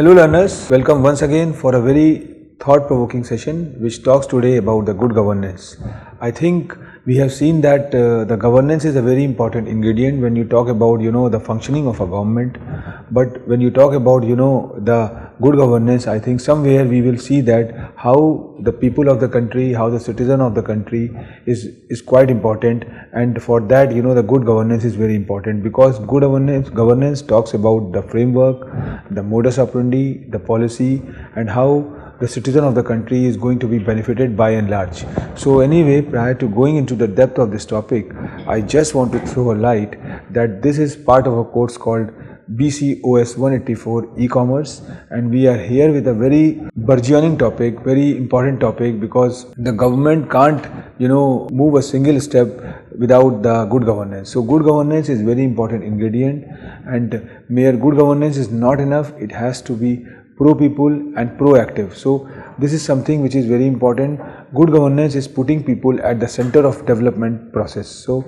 Hello learners, welcome once again for a very thought-provoking session which talks today about the good governance. I think we have seen that the governance is a very important ingredient when you talk about the functioning of a government, but when you talk about the good governance, I think somewhere we will see that how the people of the country, how the citizen of the country is quite important, and for that the good governance is very important, because good governance talks about the framework, the modus operandi, the policy, and how the citizen of the country is going to be benefited by and large. So anyway, prior to going into the depth of this topic, I just want to throw a light that this is part of a course called BCOS 184 e-commerce, and we are here with a very burgeoning topic, very important topic, because the government can't move a single step without the good governance. So good governance is very important ingredient, and mere good governance is not enough. It has to be pro people and proactive. So this is something which is very important. Good governance is putting people at the center of development process. So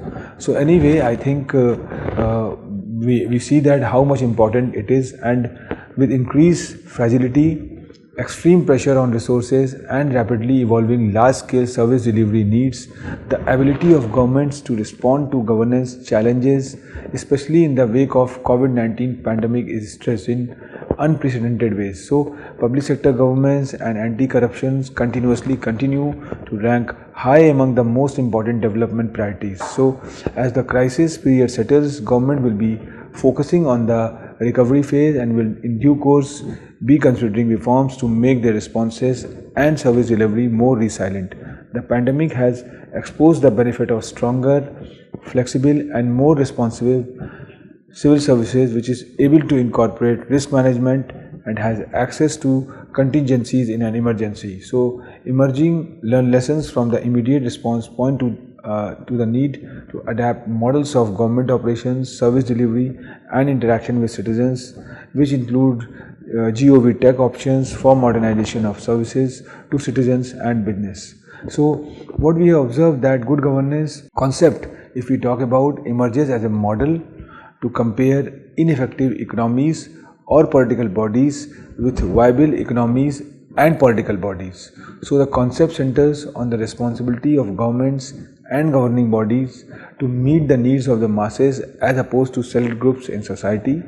anyway, I think we see that how much important it is, and with increased fragility, extreme pressure on resources, and rapidly evolving large-scale service delivery needs, the ability of governments to respond to governance challenges, especially in the wake of COVID-19 pandemic, is stressed in unprecedented ways. So public sector governments and anti-corruption continuously continue to rank high among the most important development priorities. So as the crisis period settles, government will be focusing on the recovery phase and will in due course be considering reforms to make their responses and service delivery more resilient. The pandemic has exposed the benefit of stronger, flexible, and more responsive civil services, which is able to incorporate risk management and has access to contingencies in an emergency. So emerging lessons from the immediate response point to the need to adapt models of government operations, service delivery, and interaction with citizens, which include GOV tech options for modernization of services to citizens and business. So what we have observed, that good governance concept, if we talk about, emerges as a model to compare ineffective economies or political bodies with viable economies and political bodies. So the concept centers on the responsibility of governments and governing bodies to meet the needs of the masses as opposed to select groups in society,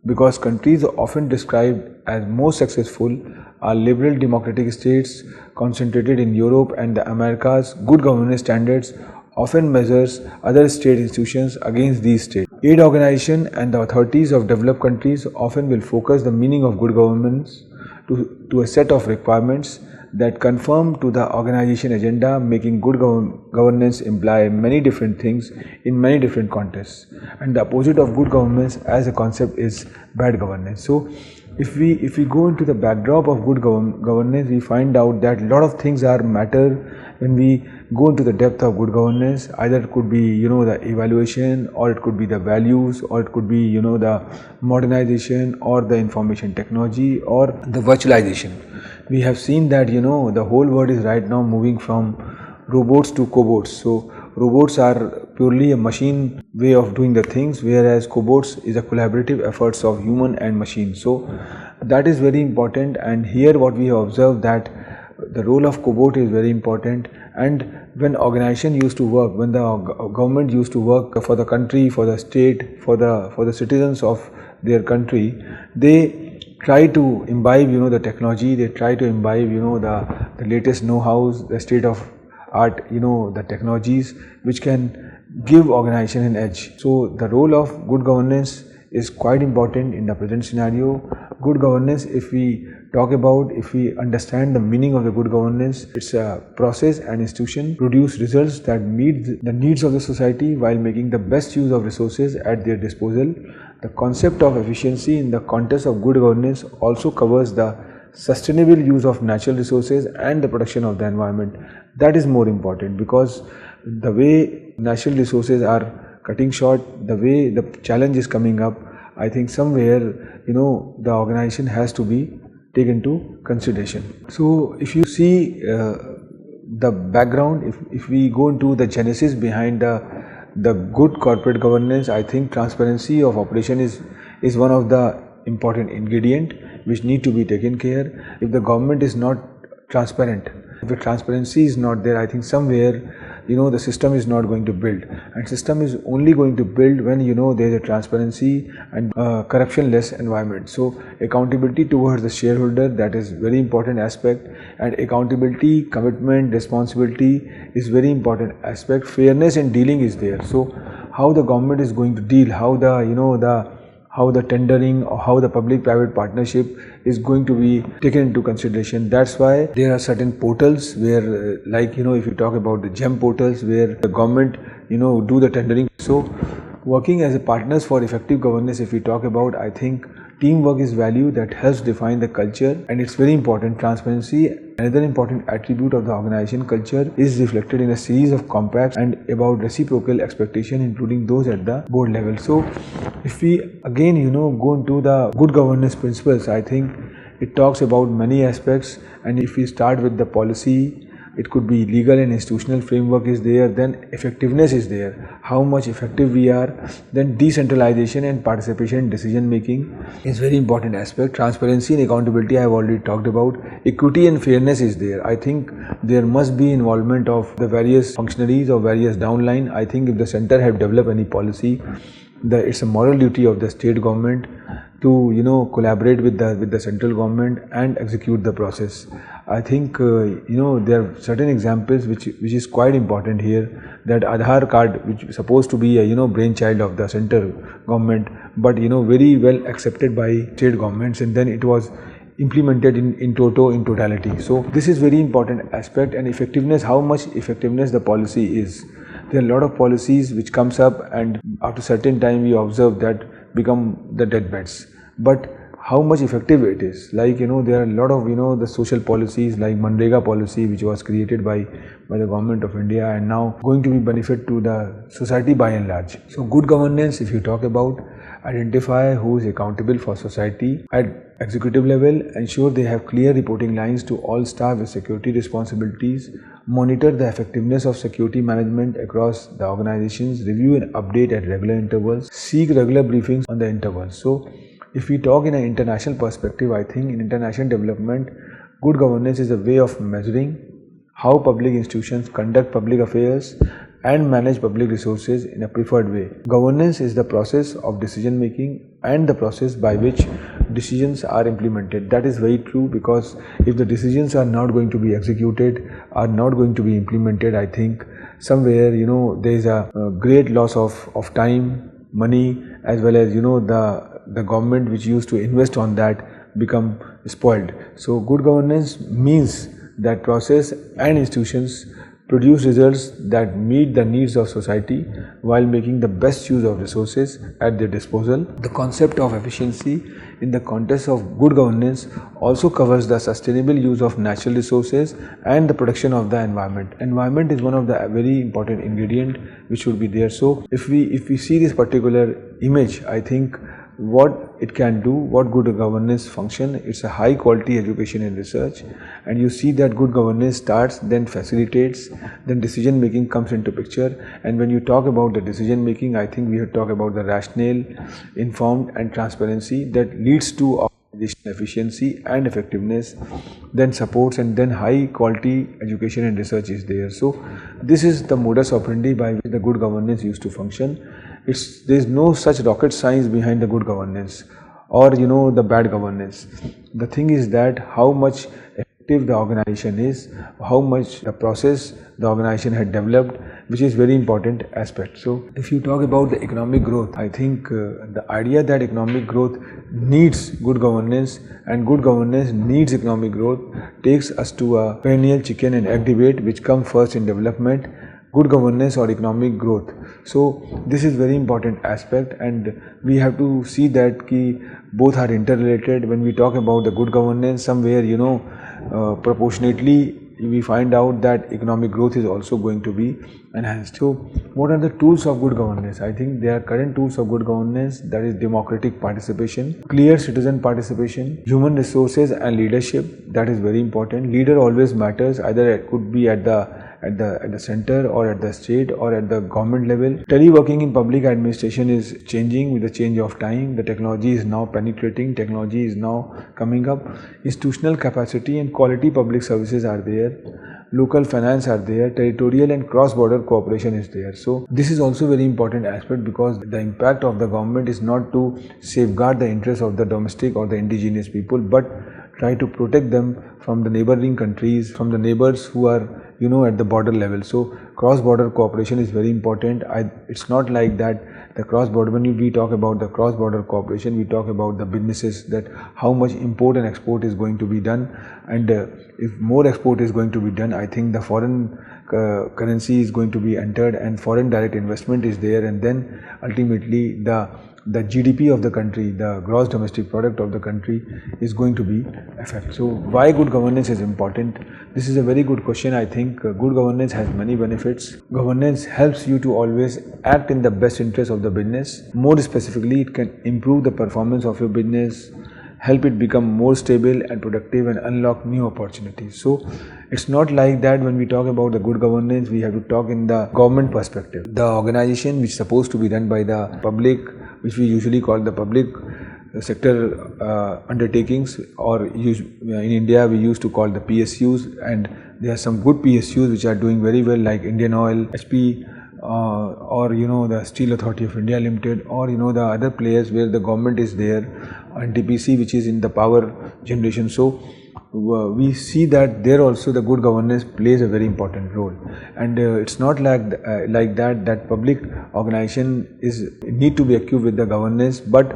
because countries often described as most successful are liberal democratic states concentrated in Europe and the Americas. Good governance standards often measures other state institutions against these states. Aid organizations and the authorities of developed countries often will focus the meaning of good governance to a set of requirements that conform to the organization agenda, making good governance imply many different things in many different contexts. And the opposite of good governance as a concept is bad governance. So if we go into the backdrop of good governance, we find out that a lot of things are matter when we go into the depth of good governance. Either it could be the evaluation, or it could be the values, or it could be the modernization, or the information technology, or the virtualization. We have seen that the whole world is right now moving from robots to cobots. So robots are purely a machine way of doing the things, whereas cobots is a collaborative efforts of human and machine. So that is very important, and here what we have observed, that the role of cobot is very important. And when organization used to work, when the government used to work for the country, for the state, for the citizens of their country, they try to imbibe the technology, they try to imbibe the latest know-hows, the state of art, the technologies which can give organization an edge. So the role of good governance is quite important in the present scenario. Good governance, if we talk about, if we understand the meaning of the good governance, it's a process and institution produce results that meet the needs of the society while making the best use of resources at their disposal. The concept of efficiency in the context of good governance also covers the sustainable use of natural resources and the protection of the environment. That is more important, because the way natural resources are cutting short, the way the challenge is coming up, I think somewhere the organization has to be taken into consideration. So if you see the background, if we go into the genesis behind the good corporate governance, I think transparency of operation is one of the important ingredient which need to be taken care. If the government is not transparent, if the transparency is not there, I think somewhere the system is not going to build, and system is only going to build when there is a transparency and corruption less environment. So accountability towards the shareholder, that is very important aspect, and accountability, commitment, responsibility is very important aspect. Fairness in dealing is there. So how the government is going to deal, how the tendering or how the public-private partnership is going to be taken into consideration. That's why there are certain portals where, if you talk about the GEM portals, where the government, do the tendering. So working as a partners for effective governance, if we talk about, I think teamwork is value that helps define the culture, and it's very important. Transparency, another important attribute of the organization culture, is reflected in a series of compacts and about reciprocal expectation, including those at the board level. So if we again go into the good governance principles, I think it talks about many aspects, and if we start with the policy, it could be legal and institutional framework is there, then effectiveness is there, how much effective we are, then decentralization and participation in decision making is very important aspect. Transparency and accountability I have already talked about. Equity and fairness is there. I think there must be involvement of the various functionaries or various downline. I think if the center have developed any policy, it's a moral duty of the state government to collaborate with the central government and execute the process. I think there are certain examples which is quite important here, that Aadhaar card, which is supposed to be a brainchild of the central government, but very well accepted by state governments, and then it was implemented in totality. So this is very important aspect. And effectiveness, how much effectiveness the policy is. There are a lot of policies which comes up, and after certain time we observe that become the deathbeds. But how much effective it is, there are a lot of the social policies like Manrega policy, which was created by the government of India and now going to be benefit to the society by and large. So good governance, if you talk about, identify who is accountable for society at executive level, ensure they have clear reporting lines to all staff with security responsibilities, monitor the effectiveness of security management across the organizations, review and update at regular intervals, seek regular briefings on the intervals. So if we talk in an international perspective, I think in international development, good governance is a way of measuring how public institutions conduct public affairs and manage public resources in a preferred way. Governance is the process of decision making and the process by which decisions are implemented. That is very true, because if the decisions are not going to be executed, are not going to be implemented, I think somewhere there is a great loss of time, money, as well as the government which used to invest on that become spoiled. So good governance means that process and institutions produce results that meet the needs of society while making the best use of resources at their disposal. The concept of efficiency in the context of good governance also covers the sustainable use of natural resources and the protection of the environment. Environment is one of the very important ingredient which should be there. So if we see this particular image, I think what it can do, what good governance function, it's a high quality education and research, and you see that good governance starts, then facilitates, then decision making comes into picture. And when you talk about the decision making, I think we have talked about the rationale, informed and transparency that leads to organizational efficiency and effectiveness, then supports, and then high quality education and research is there. So this is the modus operandi by which the good governance used to function. There is no such rocket science behind the good governance or the bad governance. The thing is that how much effective the organization is, how much the process the organization had developed, which is very important aspect. So if you talk about the economic growth, I think the idea that economic growth needs good governance and good governance needs economic growth takes us to a perennial chicken and egg debate, which comes first in development, good governance or economic growth. So this is very important aspect, and we have to see that both are interrelated. When we talk about the good governance, somewhere proportionately we find out that economic growth is also going to be enhanced. So what are the tools of good governance? I think there are current tools of good governance, that is democratic participation, clear citizen participation, human resources and leadership, that is very important. Leader always matters, either it could be at the at the center or at the state or at the government level. Teleworking in public administration is changing with the change of time. The technology is now penetrating, technology is now coming up. Institutional capacity and quality public services are there. Local finance are there, territorial and cross-border cooperation is there. So this is also very important aspect, because the impact of the government is not to safeguard the interests of the domestic or the indigenous people, but try to protect them from the neighboring countries, from the neighbors who are at the border level. So cross-border cooperation is very important. It's not like that the cross-border, when we talk about the cross-border cooperation, we talk about the businesses, that how much import and export is going to be done, and if more export is going to be done, I think the foreign currency is going to be entered and foreign direct investment is there, and then ultimately the GDP of the country, the gross domestic product of the country is going to be affected. So why good governance is important? This is a very good question. I think good governance has many benefits. Governance helps you to always act in the best interest of the business. More specifically, it can improve the performance of your business, help it become more stable and productive, and unlock new opportunities. So it's not like that when we talk about the good governance, we have to talk in the government perspective. The organization which is supposed to be run by the public, which we usually call the public sector undertakings, or in India we used to call the PSUs, and there are some good PSUs which are doing very well, like Indian Oil, HP, or the Steel Authority of India Limited, or the other players where the government is there, NTPC, which is in the power generation. So we see that there also the good governance plays a very important role, and it's not like that public organization need to be equipped with the governance, but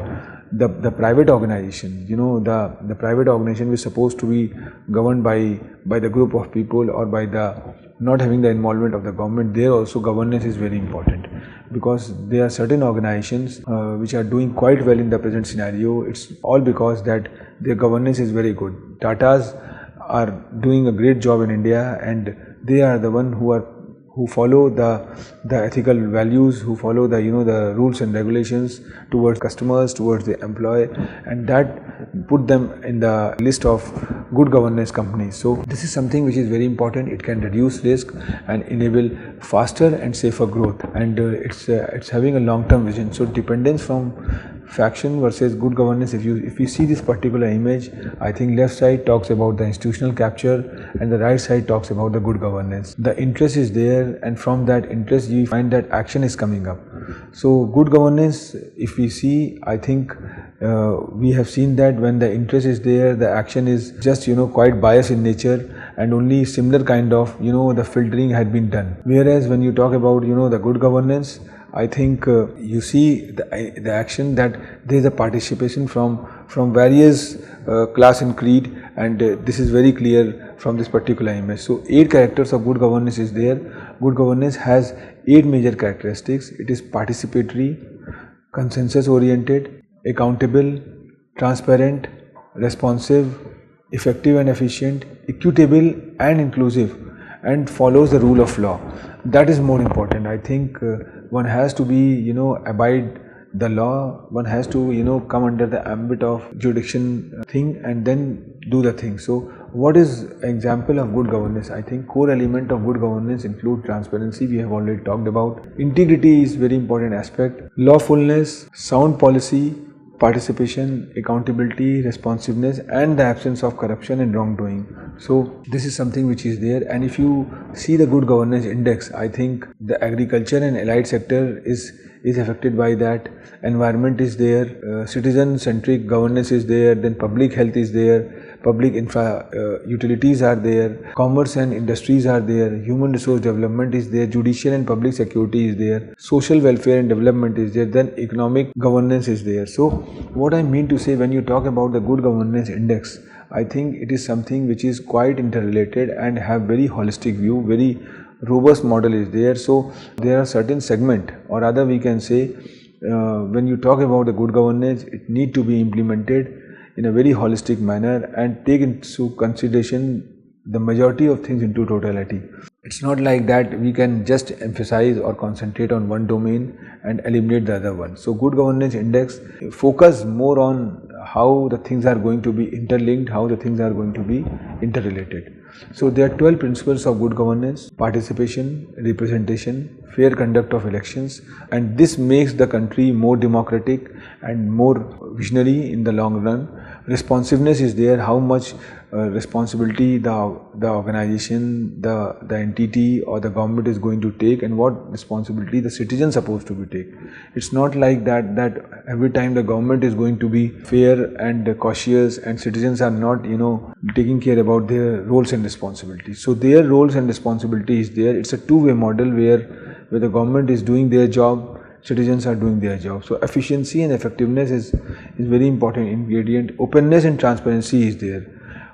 the private organization, the private organization is supposed to be governed by the group of people, or by the not having the involvement of the government. There also governance is very important, because there are certain organizations which are doing quite well in the present scenario. It's all because that their governance is very good. Tatas are doing a great job in India, and they are the one who follow the ethical values, who follow the the rules and regulations towards customers, towards the employee, and that put them in the list of good governance companies. So this is something which is very important. It can reduce risk and enable faster and safer growth, and it's having a long-term vision. So dependence from faction versus good governance. If we see this particular image, I think left side talks about the institutional capture and the right side talks about the good governance. The interest is there, and from that interest you find that action is coming up. So good governance, if we see, I think we have seen that when the interest is there, the action is just quite biased in nature, and only similar kind of the filtering had been done. Whereas when you talk about the good governance, I think you see the action that there is a participation from various class and creed, and this is very clear from this particular image. So 8 characters of good governance is there. Good governance has 8 major characteristics. It is participatory, consensus oriented, accountable, transparent, responsive, effective and efficient, equitable and inclusive, and follows the rule of law. That is more important. I think one has to be abide the law, one has to come under the ambit of jurisdiction thing, and then do the thing. So what is example of good governance? I think core element of good governance include transparency. We have already talked about. Integrity is very important aspect. Lawfulness, sound policy, participation, accountability, responsiveness, and the absence of corruption and wrongdoing. So this is something which is there. And if you see the good governance index, I think the agriculture and allied sector is affected by that. Environment is there, citizen centric governance is there, then public health is there, public infra utilities are there, commerce and industries are there, human resource development is there, judicial and public security is there, social welfare and development is there, then economic governance is there. So what I mean to say, when you talk about the good governance index, I think it is something which is quite interrelated and have very holistic view, very robust model is there. So there are certain segment, or rather we can say when you talk about the good governance, it need to be implemented in a very holistic manner and take into consideration the majority of things into totality. It's not like that we can just emphasize or concentrate on one domain and eliminate the other one. So good governance index focus more on how the things are going to be interlinked, how the things are going to be interrelated. So there are 12 principles of good governance: participation, representation, fair conduct of elections, and this makes the country more democratic and more visionary in the long run. Responsiveness is there, how much responsibility the organization, the entity or the government is going to take, and what responsibility the citizen supposed to be take. It's not like that every time the government is going to be fair and cautious and citizens are not taking care about their roles and responsibilities. So their roles and responsibility is there. It's a two-way model where the government is doing their job, citizens are doing their job. So efficiency and effectiveness is very important ingredient. Openness and transparency is there.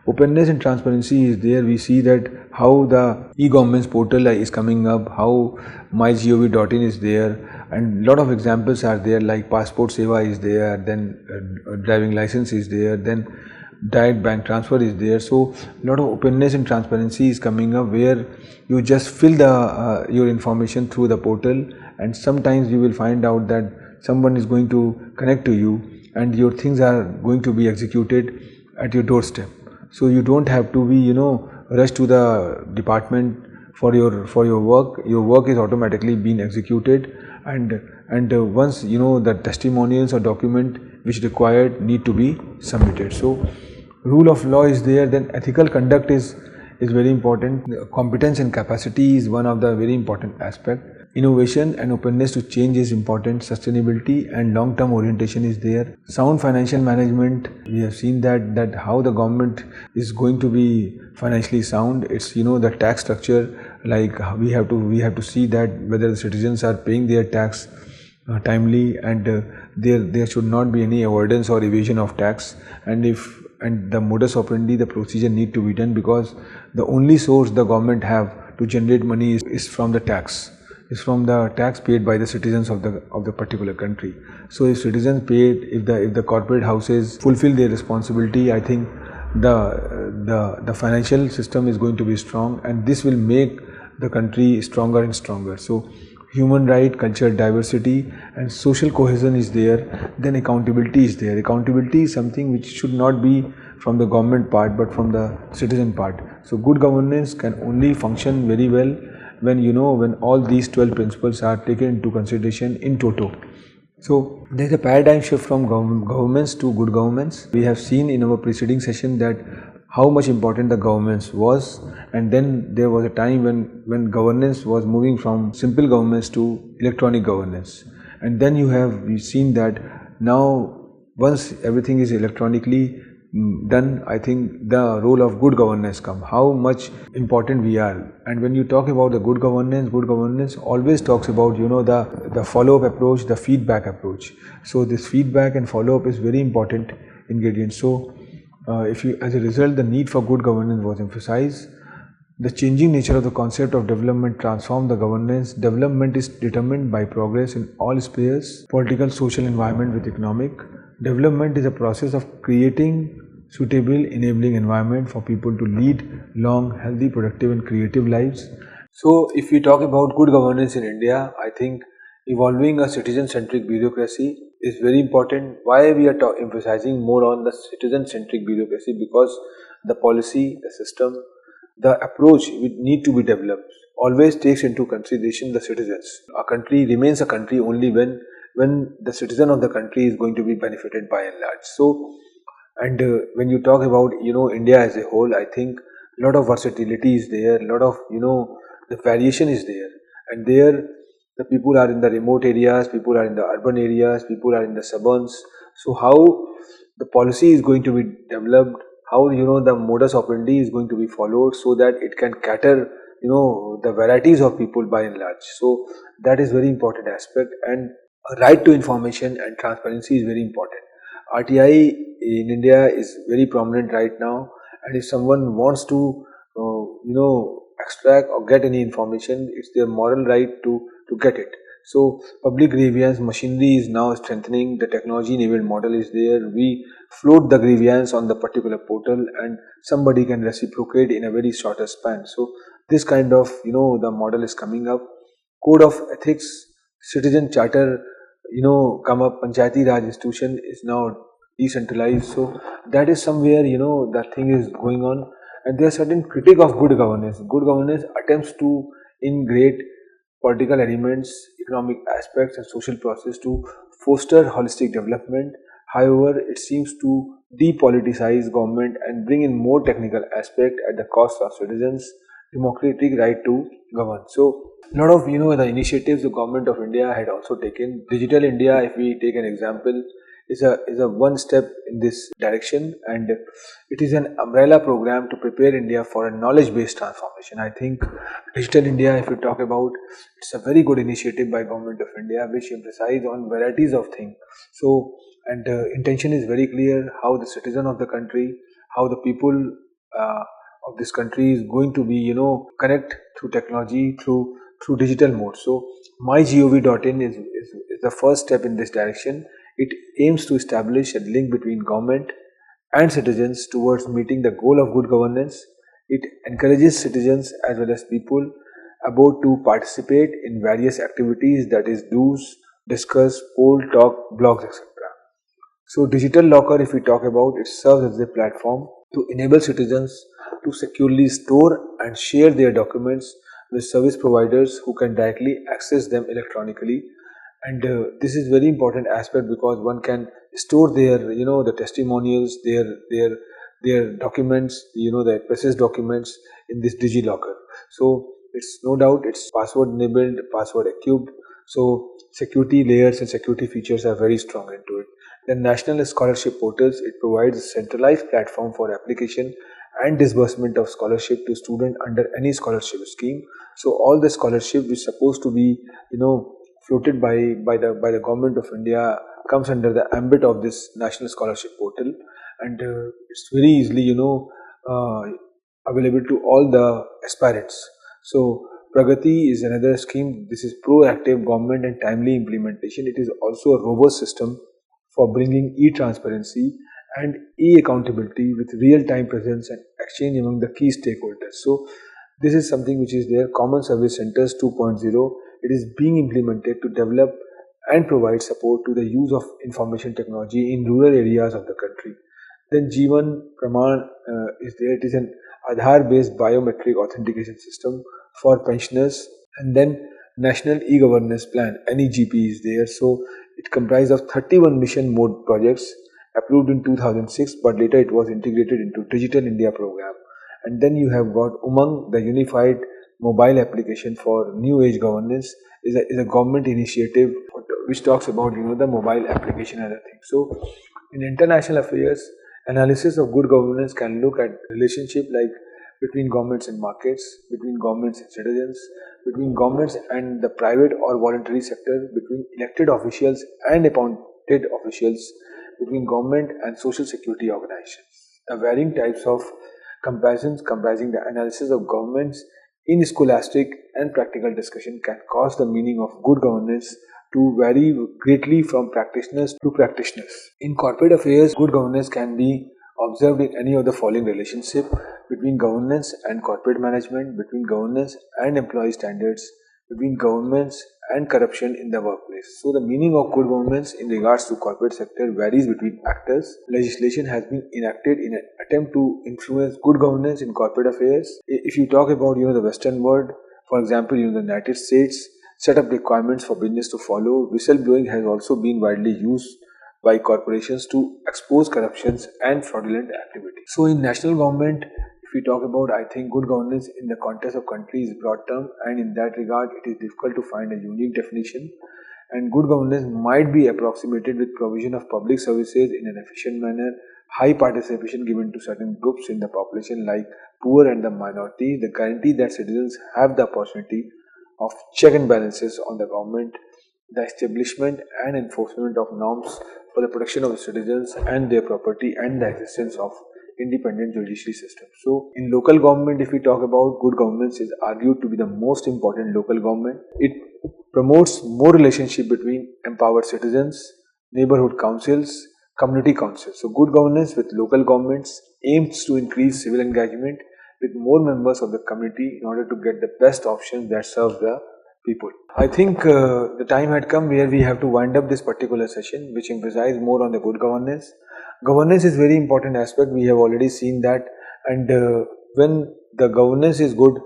Openness and transparency is there. We see that how the e-government's portal is coming up, how mygov.in is there, and lot of examples are there, like passport seva is there, then driving license is there, then direct bank transfer is there. So lot of openness and transparency is coming up, where you just fill the your information through the portal, and sometimes you will find out that someone is going to connect to you and your things are going to be executed at your doorstep. So you don't have to be rush to the department for your work. Your work is automatically being executed, and once the testimonials or document which required need to be submitted. So rule of law is there. Then ethical conduct is very important. Competence and capacity is one of the very important aspect. Innovation and openness to change is important. Sustainability and long-term orientation is there. Sound financial management, we have seen that how the government is going to be financially sound. It's the tax structure, like we have to see that whether the citizens are paying their tax timely, and there should not be any avoidance or evasion of tax, and the modus operandi, the procedure need to be done, because the only source the government have to generate money is from the tax. Is from the tax paid by the citizens of the particular country. So if citizens pay it, if the corporate houses fulfill their responsibility, I think the financial system is going to be strong, and this will make the country stronger and stronger. So human right, cultural diversity and social cohesion is there. Then accountability is there. Accountability is something which should not be from the government part but from the citizen part. So good governance can only function very well when all these 12 principles are taken into consideration in toto. So there is a paradigm shift from governments to good governments. We have seen in our preceding session that how much important the governance was, and then there was a time when governance was moving from simple governance to electronic governance, and then we've seen that now once everything is electronically done, I think the role of good governance come, how much important we are. And when you talk about the good governance always talks about the follow-up approach, the feedback approach. So this feedback and follow-up is very important ingredient. So as a result, the need for good governance was emphasized. The changing nature of the concept of development transformed the governance. Development is determined by progress in all spheres: political, social, environment with economic. Development is a process of creating suitable enabling environment for people to lead long, healthy, productive and creative lives. So if we talk about good governance in India, I think evolving a citizen-centric bureaucracy is very important. Why we are emphasizing more on the citizen-centric bureaucracy? Because the policy, the system, the approach we need to be developed always takes into consideration the citizens. A country remains a country only when the citizen of the country is going to be benefited by and large. So, and when you talk about India as a whole, I think a lot of versatility is there, a lot of the variation is there, and there the people are in the remote areas, people are in the urban areas, people are in the suburbs. So how the policy is going to be developed, how the modus operandi is going to be followed, so that it can cater the varieties of people by and large. So that is very important aspect, and right to information and transparency is very important. RTI in India is very prominent right now, and if someone wants to extract or get any information, it's their moral right to get it. So public grievance machinery is now strengthening. The technology enabled model is there. We float the grievance on the particular portal and somebody can reciprocate in a very shorter span. So this kind of the model is coming up. Code of ethics, citizen charter come up. Panchayati Raj institution is now decentralized. So that is somewhere that thing is going on. and there are certain critique of good governance. Good governance attempts to integrate political elements, economic aspects and social process to foster holistic development. However, it seems to depoliticize government and bring in more technical aspect at the cost of citizens' democratic right to govern. So, a lot of the initiatives the government of India had also taken. Digital India, if we take an example, is a one step in this direction, and it is an umbrella program to prepare India for a knowledge based transformation. I think Digital India, if you talk about, it's a very good initiative by government of India which emphasize on varieties of things. So, and intention is very clear, how the citizen of the country, how the people of this country is going to be connect through technology, through digital mode. So mygov.in is the first step in this direction. It aims to establish a link between government and citizens towards meeting the goal of good governance. It encourages citizens as well as people about to participate in various activities, that is do's, discuss, poll, talk, blogs, etc. So Digital Locker, if we talk about, it serves as a platform to enable citizens to securely store and share their documents with service providers who can directly access them electronically. And this is very important aspect because one can store their the testimonials, their documents, the process documents in this DigiLocker. So it's no doubt it's password enabled, password equipped, so security layers and security features are very strong into it. The National Scholarship Portals, it provides a centralized platform for application and disbursement of scholarship to students under any scholarship scheme. So all the scholarship which is supposed to be floated by the government of India comes under the ambit of this National Scholarship Portal, and it's very easily available to all the aspirants. So Pragati is another scheme. This is proactive government and timely implementation. It is also a robust system for bringing e-transparency and e-accountability with real-time presence and exchange among the key stakeholders. So this is something which is there. Common Service Centers 2.0. It is being implemented to develop and provide support to the use of information technology in rural areas of the country. Then Jeevan Praman is there. It is an Aadhaar-based biometric authentication system for pensioners. And then National E-Governance Plan, NEGP, is there. So it comprises of 31 mission mode projects approved in 2006, but later it was integrated into Digital India program. And then you have got Umang, the unified mobile application for new age governance, is a government initiative which talks about the mobile application and other things. So in international affairs, analysis of good governance can look at relationship like between governments and markets, between governments and citizens, between governments and the private or voluntary sector, between elected officials and appointed officials, between government and social security organizations. The varying types of comparisons comprising the analysis of governments in scholastic and practical discussion can cause the meaning of good governance to vary greatly from practitioners to practitioners. In corporate affairs, good governance can be observed in any of the following relationship: between governance and corporate management, between governance and employee standards, between governments and corruption in the workplace. So the meaning of good governance in regards to corporate sector varies between actors. Legislation has been enacted in an attempt to influence good governance in corporate affairs. If you talk about the Western world, for example, the United States set up requirements for business to follow. Whistleblowing has also been widely used by corporations to expose corruptions and fraudulent activity. So in national government, if we talk about, I think good governance in the context of country is broad term, and in that regard it is difficult to find a unique definition, and good governance might be approximated with provision of public services in an efficient manner, high participation given to certain groups in the population like poor and the minority, the guarantee that citizens have the opportunity of check and balances on the government, the establishment and enforcement of norms for the protection of the citizens and their property, and the existence of independent judiciary system. So in local government, if we talk about, good governance is argued to be the most important local government. It promotes more relationship between empowered citizens, neighborhood councils, community councils. So good governance with local governments aims to increase civil engagement with more members of the community in order to get the best options that serve the people. I think the time had come where we have to wind up this particular session, which emphasizes more on the good governance. Governance is very important aspect. We have already seen that, and when the governance is good,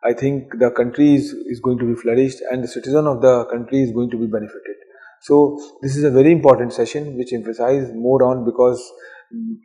I think the country is going to be flourished and the citizen of the country is going to be benefited. So this is a very important session which emphasizes more on, because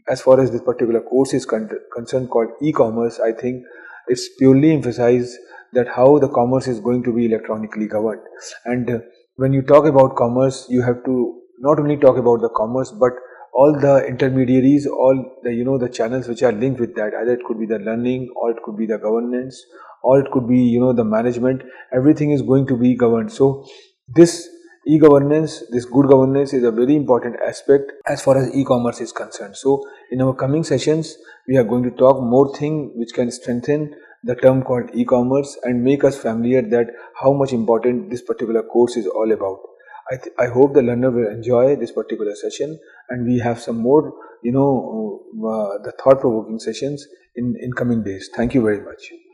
as far as this particular course is concerned called e-commerce, I think it's purely emphasized that how the commerce is going to be electronically governed. And when you talk about commerce, you have to not only talk about the commerce but all the intermediaries, all the the channels which are linked with that. Either it could be the learning, or it could be the governance, or it could be the management. Everything is going to be governed. So this e-governance, this good governance, is a very important aspect as far as e-commerce is concerned. So in our coming sessions, we are going to talk more thing which can strengthen the term called e-commerce and make us familiar that how much important this particular course is all about. I hope the learner will enjoy this particular session, and we have some more the thought-provoking sessions in coming days. Thank you very much.